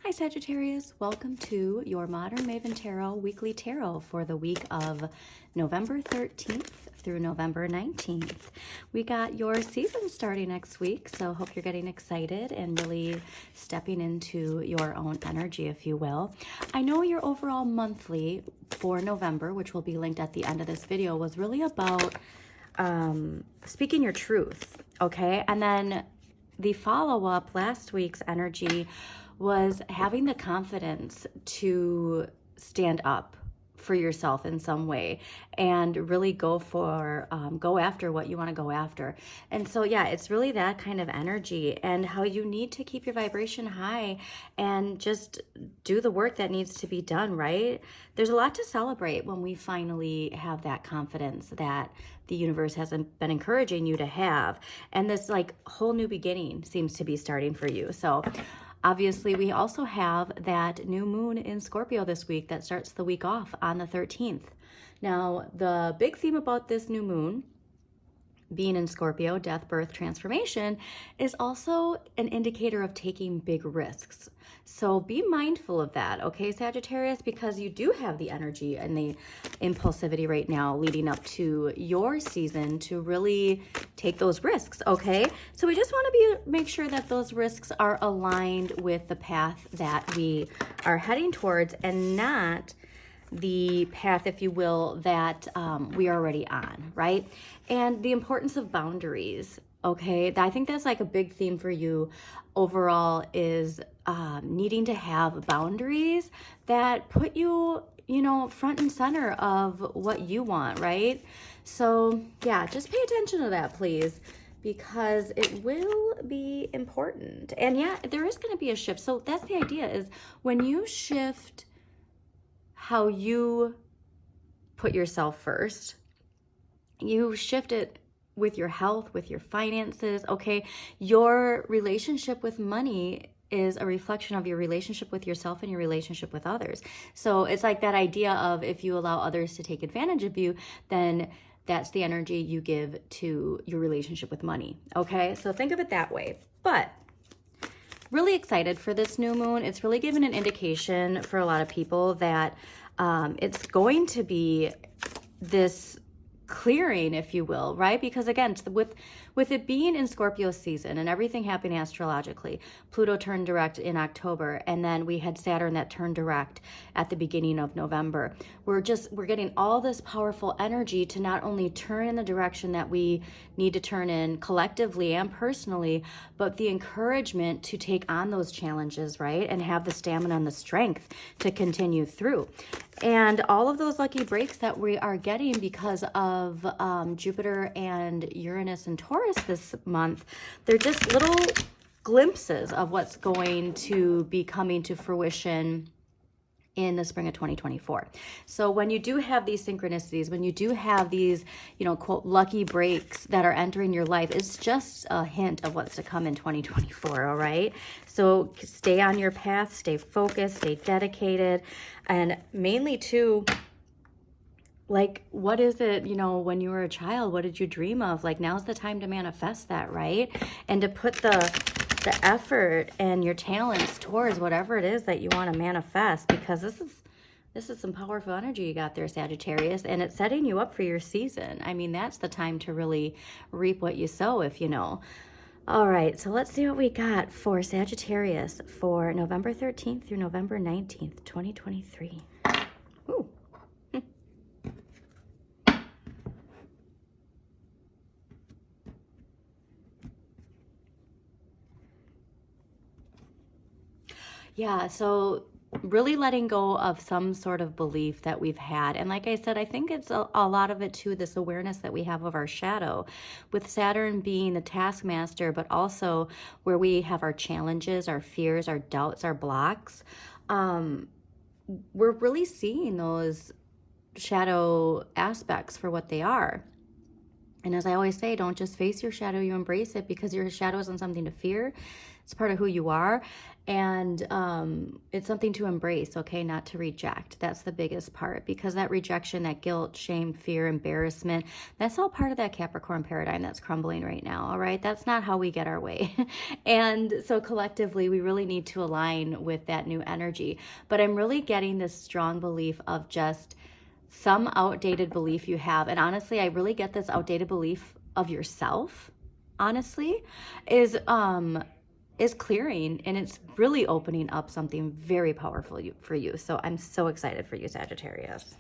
Hi Sagittarius, welcome to your Modern Maven Tarot Weekly Tarot for the week of November 13th through November 19th. We got your season starting next week, so hope you're getting excited and really stepping into your own energy, if you will. I know your overall monthly for November, which will be linked at the end of this video, was really about speaking your truth, okay? And then the follow-up, last week's energy was having the confidence to stand up for yourself in some way and really go after what you want to go after. And so yeah, it's really that kind of energy and how you need to keep your vibration high and just do the work that needs to be done, right? There's a lot to celebrate when we finally have that confidence that the universe hasn't been encouraging you to have, and this like whole new beginning seems to be starting for you. So obviously, we also have that new moon in Scorpio this week that starts the week off on the 13th. Now, the big theme about this new moon being in Scorpio, death, birth, transformation, is also an indicator of taking big risks. So be mindful of that, okay, Sagittarius, because you do have the energy and the impulsivity right now leading up to your season to really take those risks, okay? So we just want to make sure that those risks are aligned with the path that we are heading towards and not the path, if you will, that we are already on, right? And the importance of boundaries, okay? I think that's like a big theme for you overall is needing to have boundaries that put you, front and center of what you want, right? So yeah, just pay attention to that, please, because it will be important. And yeah, there is going to be a shift. So that's the idea, is when you shift how you put yourself first, you shift it with your health, with your finances, okay? Your relationship with money is a reflection of your relationship with yourself and your relationship with others. So it's like that idea of if you allow others to take advantage of you, then that's the energy you give to your relationship with money, okay? So think of it that way. But really excited for this new moon. It's really given an indication for a lot of people that it's going to be this clearing, if you will, right? Because again, with it being in Scorpio season and everything happening astrologically, Pluto turned direct in October, and then we had Saturn that turned direct at the beginning of November. We're getting all this powerful energy to not only turn in the direction that we need to turn in collectively and personally, but the encouragement to take on those challenges, right? And have the stamina and the strength to continue through. And all of those lucky breaks that we are getting because of Jupiter and Uranus and Taurus this month, they're just little glimpses of what's going to be coming to fruition in the spring of 2024. So when you do have these synchronicities, when you do have these, quote, lucky breaks that are entering your life, it's just a hint of what's to come in 2024, all right? So stay on your path, stay focused, stay dedicated, and mainly too, like, what is it, when you were a child, what did you dream of? Like, now's the time to manifest that, right? And to put the effort and your talents towards whatever it is that you want to manifest, because this is some powerful energy you got there, Sagittarius, and it's setting you up for your season. I mean, that's the time to really reap what you sow, if you know. All right, so let's see what we got for Sagittarius for November 13th through November 19th, 2023. Ooh. Yeah, so really letting go of some sort of belief that we've had. And like I said, I think it's a lot of it too, this awareness that we have of our shadow, with Saturn being the taskmaster, but also where we have our challenges, our fears, our doubts, our blocks. We're really seeing those shadow aspects for what they are. And as I always say, don't just face your shadow, you embrace it, because your shadow isn't something to fear. It's part of who you are. And it's something to embrace, okay, not to reject. That's the biggest part, because that rejection, that guilt, shame, fear, embarrassment, that's all part of that Capricorn paradigm that's crumbling right now, all right? That's not how we get our way. And so collectively, we really need to align with that new energy. But I'm really getting this strong belief of just some outdated belief you have. And honestly, I really get this outdated belief of yourself, honestly, is clearing, and it's really opening up something very powerful for you. So I'm so excited for you, Sagittarius.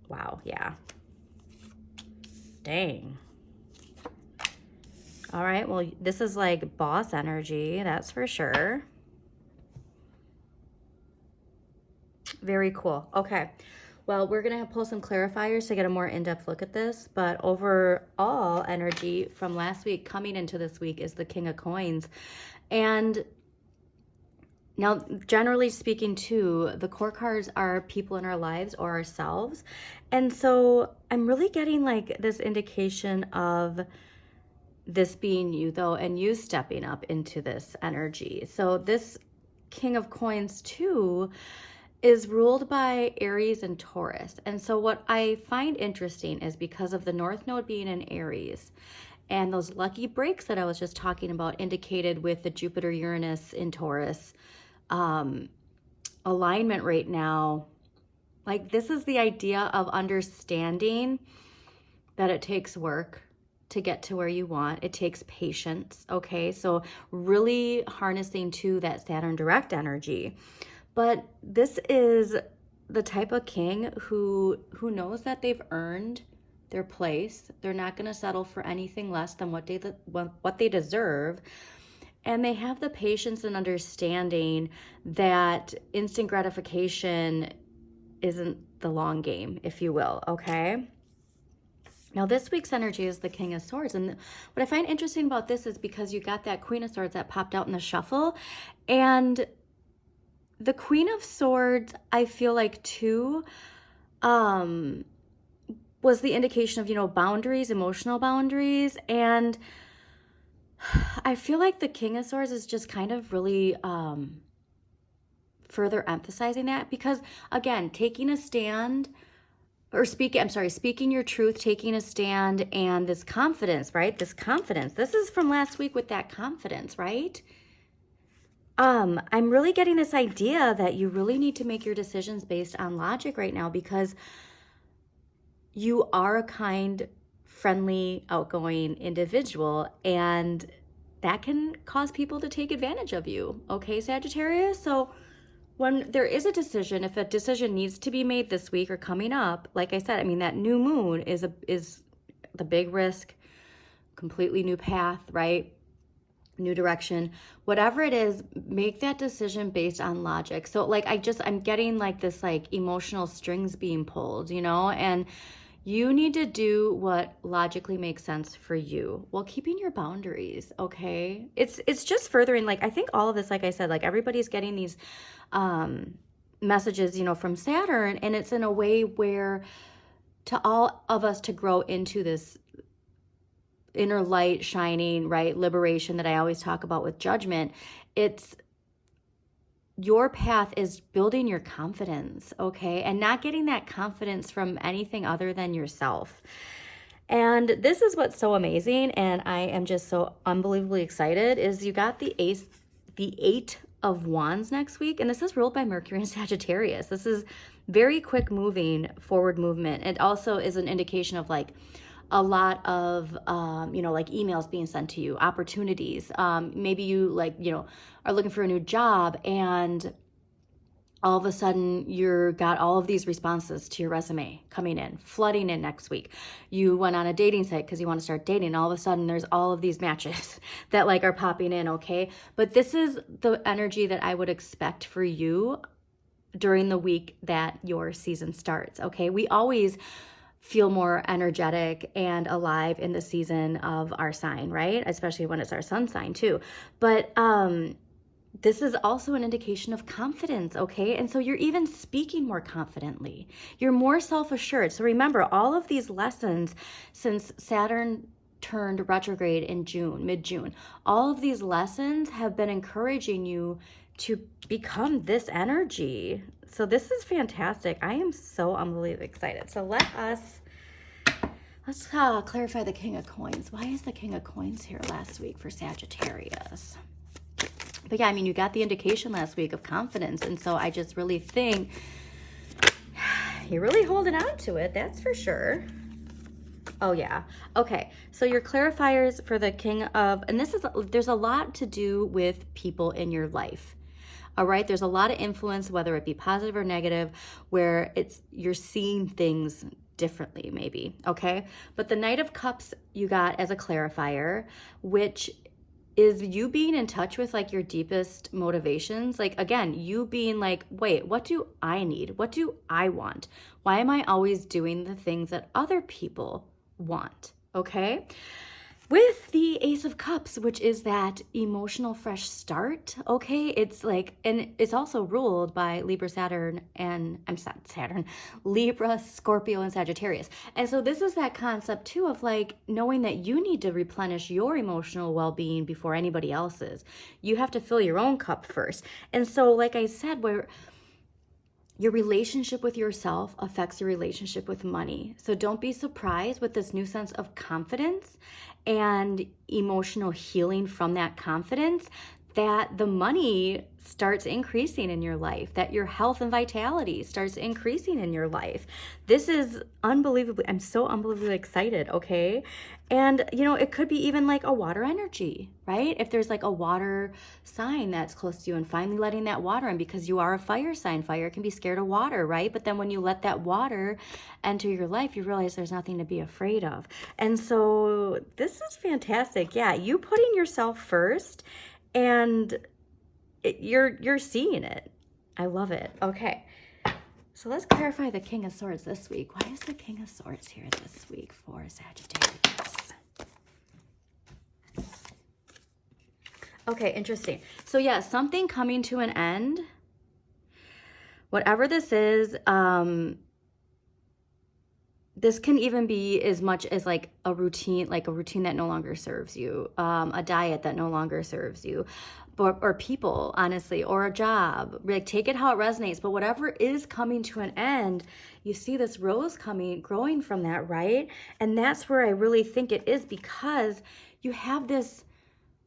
Wow, yeah. Dang. All right, well, this is like boss energy, that's for sure. Very cool. Okay. Well, we're going to pull some clarifiers to get a more in-depth look at this, but overall energy from last week coming into this week is the King of Coins. And now, generally speaking too, the core cards are people in our lives or ourselves. And so I'm really getting like this indication of this being you though, and you stepping up into this energy. So this King of Coins too is ruled by Aries and Taurus. And so what I find interesting is, because of the North Node being in Aries and those lucky breaks that I was just talking about indicated with the Jupiter Uranus in Taurus alignment right now, like this is the idea of understanding that it takes work to get to where you want. It takes patience, okay? So really harnessing to that Saturn direct energy. But this is the type of king who knows that they've earned their place. They're not going to settle for anything less than what they deserve. And they have the patience and understanding that instant gratification isn't the long game, if you will, okay? Now, this week's energy is the King of Swords. And what I find interesting about this is because you got that Queen of Swords that popped out in the shuffle. And the Queen of Swords, I feel like too, was the indication of, you know, boundaries, emotional boundaries. And I feel like the King of Swords is just kind of really further emphasizing that, because again, taking a stand speaking your truth, taking a stand, and this confidence, right? This confidence. This is from last week with that confidence, right? I'm really getting this idea that you really need to make your decisions based on logic right now, because you are a kind, friendly, outgoing individual, and that can cause people to take advantage of you. Okay, Sagittarius? So when there is a decision, if a decision needs to be made this week or coming up, like I said, I mean, that new moon is the big risk, completely new path, right? New direction, whatever it is, make that decision based on logic. So like, I'm getting like this, like emotional strings being pulled, you know, and you need to do what logically makes sense for you while keeping your boundaries. Okay. It's just furthering, like, I think all of this, like I said, like everybody's getting these messages, you know, from Saturn, and it's in a way where to all of us to grow into this inner light shining, right? Liberation that I always talk about with judgment. It's your path is building your confidence, okay? And not getting that confidence from anything other than yourself. And this is what's so amazing, and I am just so unbelievably excited, is you got the Eight of Wands next week, and this is ruled by Mercury and Sagittarius. This is very quick moving forward movement. It also is an indication of like a lot of, you know, like emails being sent to you, opportunities. Maybe you like, you know, are looking for a new job, and all of a sudden you're got all of these responses to your resume coming in, flooding in next week. You went on a dating site because you want to start dating. All of a sudden there's all of these matches that like are popping in, okay? But this is the energy that I would expect for you during the week that your season starts, okay? We always feel more energetic and alive in the season of our sign, right? Especially when it's our sun sign too. But this is also an indication of confidence, okay? And so you're even speaking more confidently. You're more self-assured. So remember, all of these lessons since Saturn turned retrograde in June, mid-June, all of these lessons have been encouraging you to become this energy. So this is fantastic. I am so unbelievably excited. So let's clarify the King of Coins. Why is the King of Coins here last week for Sagittarius? But yeah, I mean, you got the indication last week of confidence. And so I just really think you're really holding on to it. That's for sure. Oh yeah. Okay. So your clarifiers for the King of, and there's a lot to do with people in your life. All right. There's a lot of influence, whether it be positive or negative, where you're seeing things differently maybe. Okay. But the Knight of Cups you got as a clarifier, which is you being in touch with like your deepest motivations. Like, again, you being like, wait, what do I need? What do I want? Why am I always doing the things that other people want? Okay. With the Ace of Cups, which is that emotional fresh start, okay? It's like, and it's also ruled by Libra, Libra, Scorpio, and Sagittarius. And so this is that concept too of like knowing that you need to replenish your emotional well-being before anybody else's. You have to fill your own cup first. And so, like I said, where your relationship with yourself affects your relationship with money. So don't be surprised with this new sense of confidence and emotional healing from that confidence that the money starts increasing in your life, that your health and vitality starts increasing in your life. This is unbelievably, I'm so unbelievably excited, okay? And, you know, it could be even like a water energy, right? If there's like a water sign that's close to you and finally letting that water in, because you are a fire sign. Fire can be scared of water, right? But then when you let that water enter your life, you realize there's nothing to be afraid of. And so this is fantastic. Yeah, you putting yourself first and you're seeing it. I love it. Okay. So let's clarify the King of Swords this week. Why is the King of Swords here this week for Sagittarius? Okay, interesting. So yeah, something coming to an end. Whatever this is, this can even be as much as like a routine that no longer serves you, a diet that no longer serves you, or people, honestly, or a job. Like, take it how it resonates. But whatever is coming to an end, you see this rose growing from that, right? And that's where I really think it is, because you have this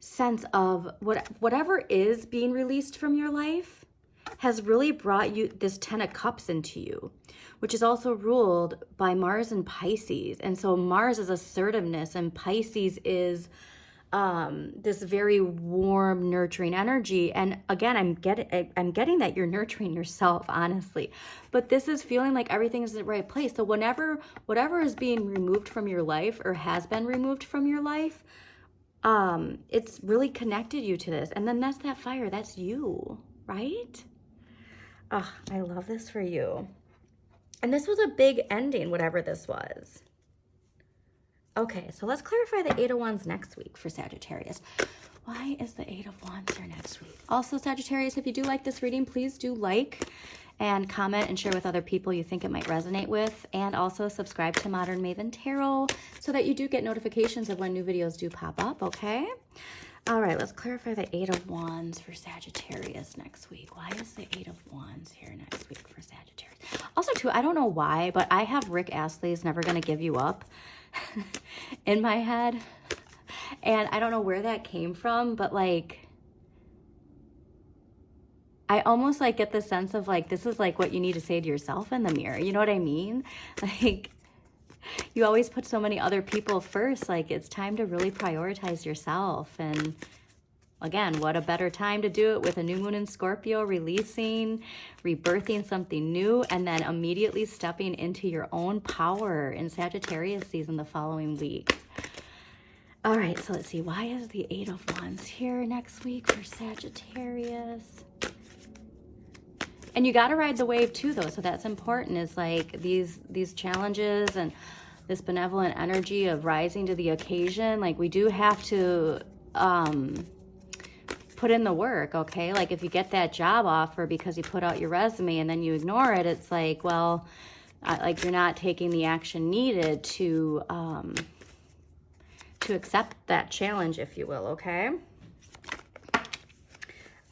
sense of whatever is being released from your life has really brought you this 10 of Cups into you, which is also ruled by Mars and Pisces. And so Mars is assertiveness and Pisces is this very warm, nurturing energy. And again, I'm getting that you're nurturing yourself, honestly. But this is feeling like everything is in the right place. So whatever is being removed from your life or has been removed from your life, it's really connected you to this. And then that's that fire. That's you, right? Oh, I love this for you. And this was a big ending, whatever this was. Okay, so let's clarify the Eight of Wands next week for Sagittarius. Why is the Eight of Wands here next week? Also, Sagittarius, if you do like this reading, please do like and comment and share with other people you think it might resonate with. And also subscribe to Modern Maven Tarot so that you do get notifications of when new videos do pop up, okay? All right, let's clarify the Eight of Wands for Sagittarius next week. Why is the Eight of Wands here next week for Sagittarius? Also, too, I don't know why, but I have Rick Astley's Never Gonna Give You Up in my head. And I don't know where that came from, but like, I almost like get the sense of like, this is like what you need to say to yourself in the mirror. You know what I mean? Like, you always put so many other people first. Like, it's time to really prioritize yourself. And again, what a better time to do it with a new moon in Scorpio, releasing, rebirthing something new, and then immediately stepping into your own power in Sagittarius season the following week. All right, so let's see. Why is the Eight of Wands here next week for Sagittarius? And you got to ride the wave too, though. So that's important, is like these challenges and this benevolent energy of rising to the occasion. Like, we do have to put in the work, okay? Like if you get that job offer because you put out your resume and then you ignore it, it's like, well, like you're not taking the action needed to accept that challenge, if you will, okay?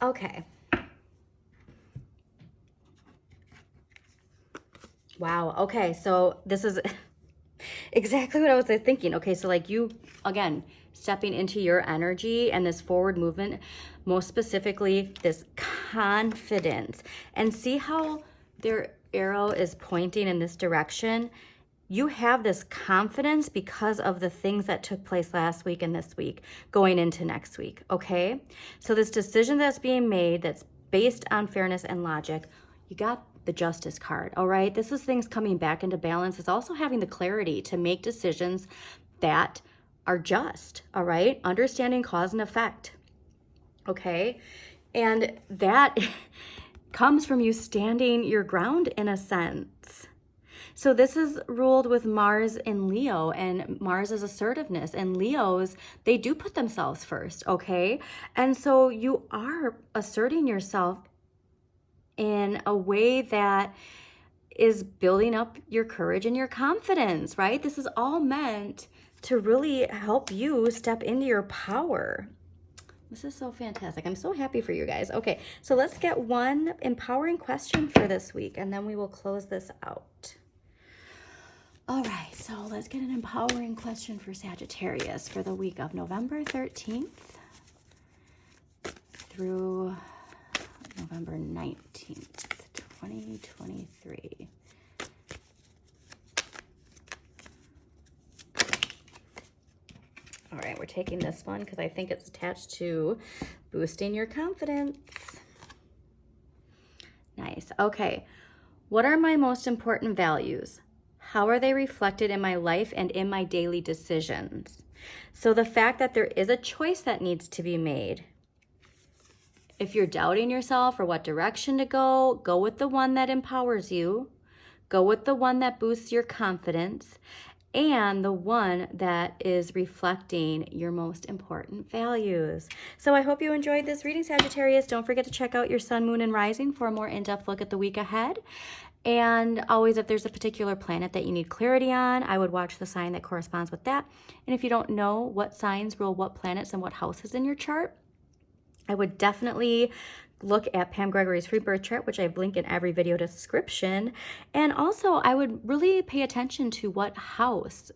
Okay. Wow. Okay. So this is exactly what I was thinking. Okay. So like you, again, stepping into your energy and this forward movement, most specifically this confidence, and see how their arrow is pointing in this direction. You have this confidence because of the things that took place last week and this week going into next week. Okay. So this decision that's being made, that's based on fairness and logic, you got the Justice card, all right? This is things coming back into balance. It's also having the clarity to make decisions that are just, all right? Understanding cause and effect, okay? And that comes from you standing your ground in a sense. So this is ruled with Mars in Leo, and Mars is assertiveness, and Leos, they do put themselves first, okay? And so you are asserting yourself in a way that is building up your courage and your confidence, right? This is all meant to really help you step into your power. This is so fantastic. I'm so happy for you guys. Okay, so let's get one empowering question for this week, and then we will close this out. All right, so let's get an empowering question for Sagittarius for the week of November 13th through November 19th, 2023. All right, we're taking this one because I think it's attached to boosting your confidence. Nice. Okay. What are my most important values? How are they reflected in my life and in my daily decisions? So the fact that there is a choice that needs to be made. If you're doubting yourself or what direction to go, go with the one that empowers you. Go with the one that boosts your confidence and the one that is reflecting your most important values. So I hope you enjoyed this reading, Sagittarius. Don't forget to check out your sun, moon, and rising for a more in-depth look at the week ahead. And always, if there's a particular planet that you need clarity on, I would watch the sign that corresponds with that. And if you don't know what signs rule what planets and what houses in your chart, I would definitely look at Pam Gregory's free birth chart, which I link in every video description. And also, I would really pay attention to what house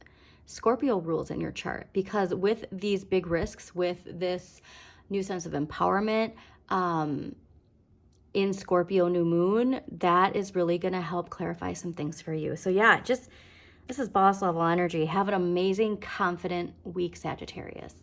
Scorpio rules in your chart, because with these big risks, with this new sense of empowerment in Scorpio new moon, that is really going to help clarify some things for you. So yeah, this is boss level energy. Have an amazing, confident week, Sagittarius.